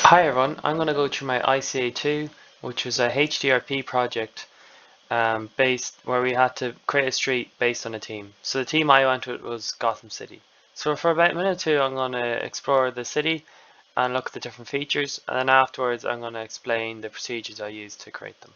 Hi everyone, I'm going to go through my ICA2, which was a HDRP project based where we had to create a street based on a theme. So the theme I went with was Gotham City. So for about a minute or two I'm going to explore the city and look at the different features, and then afterwards I'm going to explain the procedures I used to create them.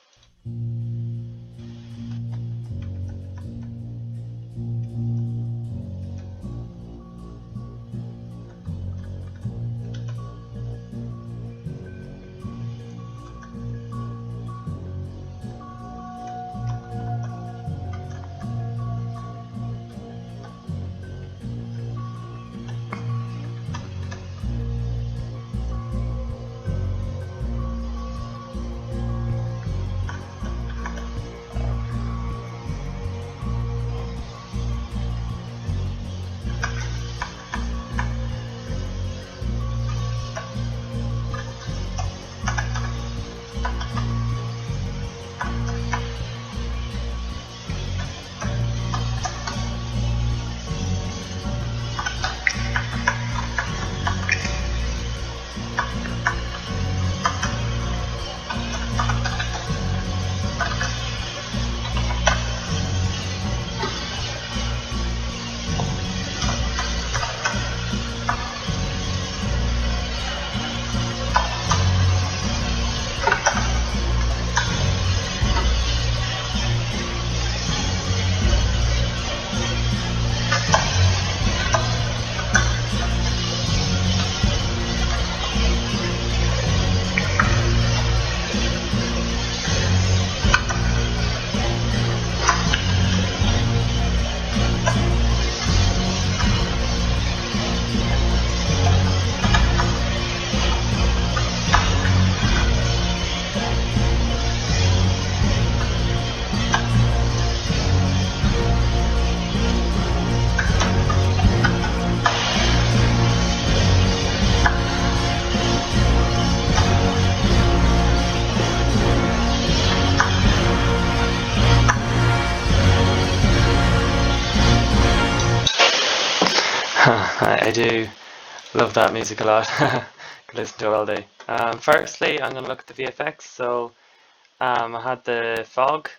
I do love that music a lot. Could listen to it all day. Firstly, I'm going to look at the VFX. So I had the fog.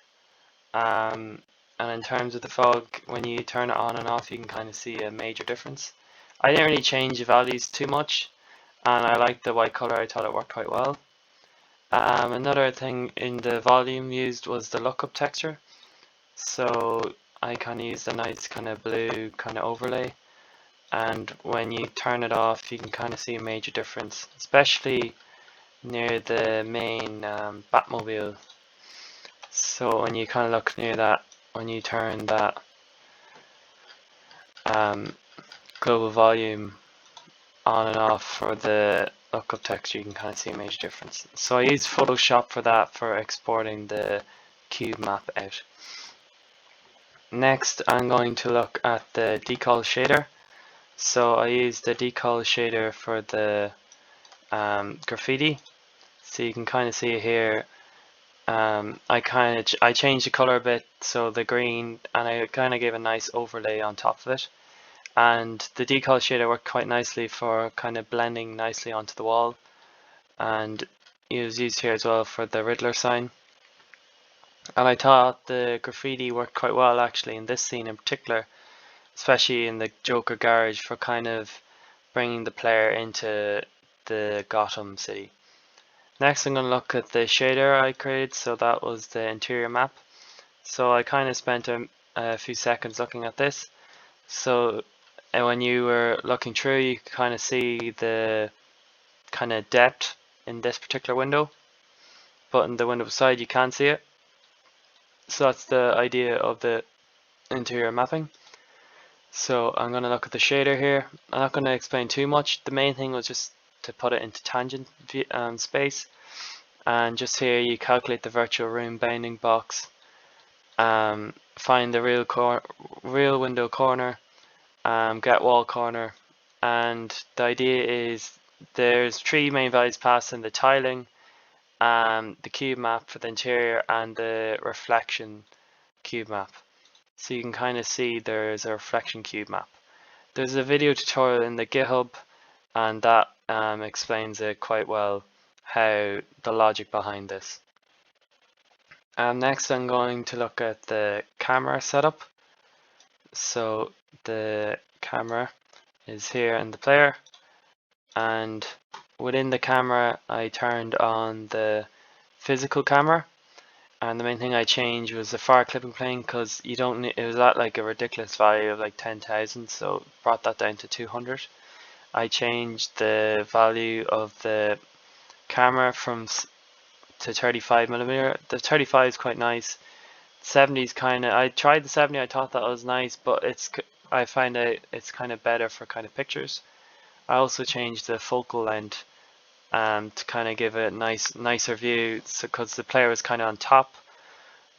And in terms of the fog, when you turn it on and off, you can kind of see a major difference. I didn't really change the values too much, and I liked the white color. I thought it worked quite well. Another thing in the volume used was the lookup texture. So I kind of used a nice kind of blue kind of overlay, and when you turn it off, you can kind of see a major difference, especially near the main Batmobile. So when you kind of look near that, when you turn that global volume on and off for the lookup texture, you can kind of see a major difference. So I use Photoshop for that, for exporting the cube map out. Next, I'm going to look at the decal shader. So I use the decal shader for the graffiti. So you can kind of see here. I changed the color a bit, so the green, and I kind of gave a nice overlay on top of it. And the decal shader worked quite nicely for kind of blending nicely onto the wall, and it was used here as well for the Riddler sign. And I thought the graffiti worked quite well actually in this scene in particular, especially in the Joker garage, for kind of bringing the player into the Gotham City. Next I'm going to look at the shader I created, so that was the interior map. So I kind of spent a few seconds looking at this. So when you were looking through, you could kind of see the kind of depth in this particular window, but in the window beside you can't see it. So that's the idea of the interior mapping. So I'm going to look at the shader here. I'm not going to explain too much. The main thing was just to put it into tangent space, and just here you calculate the virtual room bounding box, find the real window corner, get wall corner, and the idea is there's three main values passed in the tiling, the cube map for the interior, and the reflection cube map. So you can kind of see there's a reflection cube map. There's a video tutorial in the GitHub, and that explains it quite well, how the logic behind this. Next I'm going to look at the camera setup. So the camera is here in the player, and within the camera I turned on the physical camera, and the main thing I changed was the far clipping plane, because you don't need, it was at like a ridiculous value of like 10,000, so brought that down to 200. I changed the value of the camera from to 35mm. The 35 is quite nice. 70 is kind of, I tried the 70, I thought that was nice, but I find out it's kind of better for kind of pictures. I also changed the focal length to kind of give a nicer view, so because the player was kind of on top,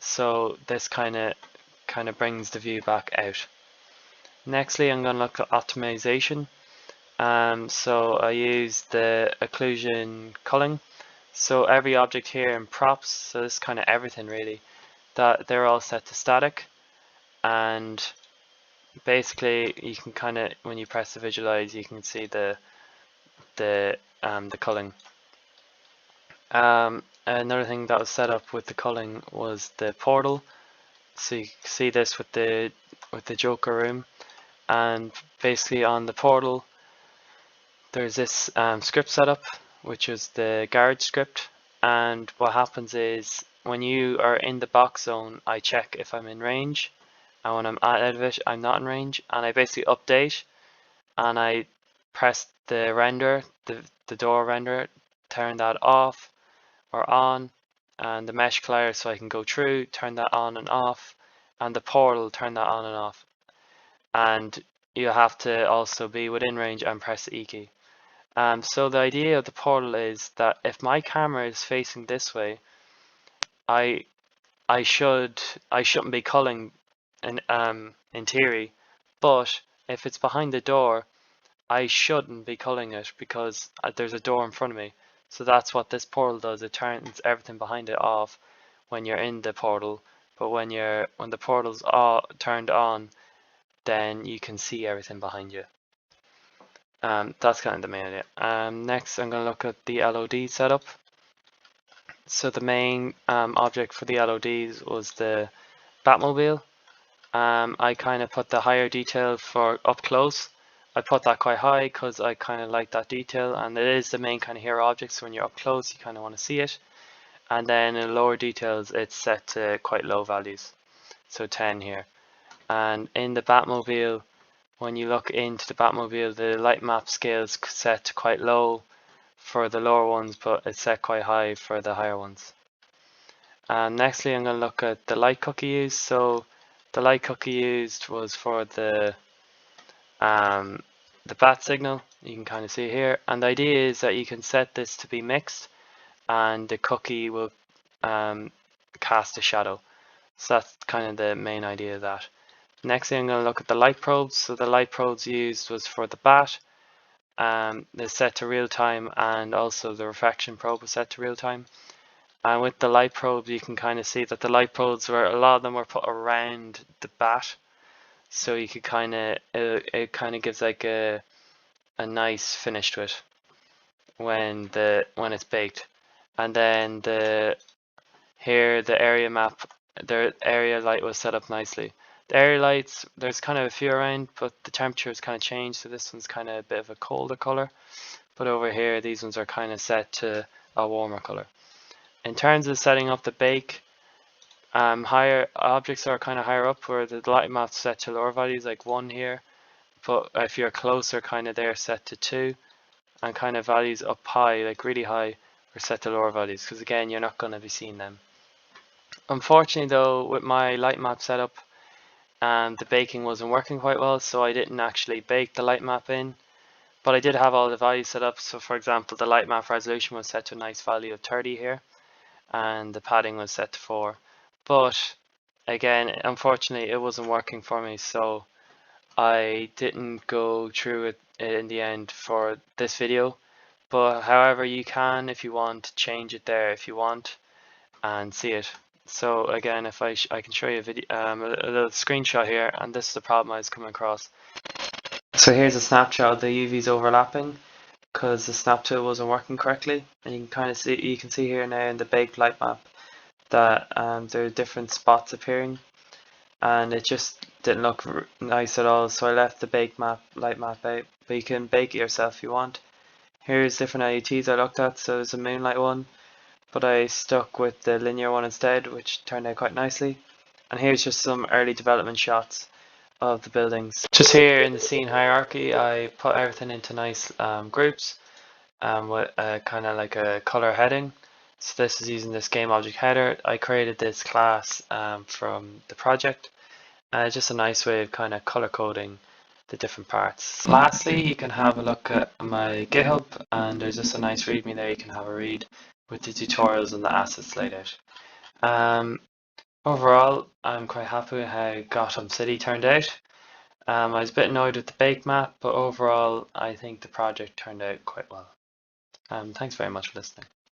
so this kind of brings the view back out. Nextly, I'm going to look at optimization. So I use the occlusion culling. So every object here in props, so this is kind of everything really, that they're all set to static, and basically you can kind of, when you press the visualize, you can see the culling. Another thing that was set up with the culling was the portal. So you can see this with the Joker room, and basically on the portal there's this script setup, which is the guard script, and what happens is when you are in the box zone, I check if I'm in range, and when I'm out of it, I'm not in range, and I basically update, and I press the render, the door render, turn that off or on, and the mesh collider so I can go through, turn that on and off, and the portal, turn that on and off. And you have to also be within range and press the E key. So the idea of the portal is that if my camera is facing this way, I shouldn't be culling in theory, but if it's behind the door, I shouldn't be culling it because there's a door in front of me. So that's what this portal does. It turns everything behind it off when you're in the portal, but when the portal's turned on, then you can see everything behind you. That's kind of the main idea. Next, I'm going to look at the LOD setup. So the main object for the LODs was the Batmobile. I kind of put the higher detail for up close. I put that quite high because I kind of like that detail, and it is the main kind of hero object, so when you're up close you kind of want to see it. And then in lower details it's set to quite low values, so 10 here. And in the Batmobile, when you look into the Batmobile, the light map scale is set to quite low for the lower ones, but it's set quite high for the higher ones. Nextly, I'm going to look at the light cookie used. So the light cookie used was for the bat signal. You can kind of see here, and the idea is that you can set this to be mixed, and the cookie will cast a shadow. So that's kind of the main idea of that. Next thing, I'm going to look at the light probes. So the light probes used was for the bat. They're set to real time, and also the refraction probe was set to real time. And with the light probes, you can kind of see that the light probes were, a lot of them were put around the bat, so you could kind of, it kind of gives like a nice finish to it when it's baked. And then here the area map, the area light was set up nicely. The area lights, there's kind of a few around, but the temperature has kind of changed, so this one's kind of a bit of a colder color. But over here, these ones are kind of set to a warmer color. In terms of setting up the bake, higher objects are kind of higher up, where the light map's set to lower values, like 1 here. But if you're closer, kind of they're set to 2, and kind of values up high, like really high, are set to lower values, because again, you're not going to be seeing them. Unfortunately though, with my light map setup, the baking wasn't working quite well, so I didn't actually bake the light map in. But I did have all the values set up. So for example, the light map resolution was set to a nice value of 30 here, and the padding was set to 4. But again, unfortunately it wasn't working for me, so I didn't go through it in the end for this video. But however, you can, if you want, change it there if you want and see it. So again, if I can show you a video, a little screenshot here, and this is the problem I was coming across. So here's a snapshot of the UVs overlapping, because the snap tool wasn't working correctly. And you can see here now in the baked light map that there are different spots appearing, and it just didn't look nice at all. So I left the baked light map out, but you can bake it yourself if you want. Here's different LUTs I looked at. So there's a moonlight one, but I stuck with the linear one instead, which turned out quite nicely. And here's just some early development shots of the buildings. Just here in the scene hierarchy, I put everything into nice groups with kind of like a color heading. So this is using this game object header. I created this class from the project. Just a nice way of kind of color coding the different parts. Lastly, you can have a look at my GitHub, and there's just a nice readme there you can have a read with the tutorials and the assets laid out. Overall, I'm quite happy with how Gotham City turned out. I was a bit annoyed with the bake map, but overall, I think the project turned out quite well. Thanks very much for listening.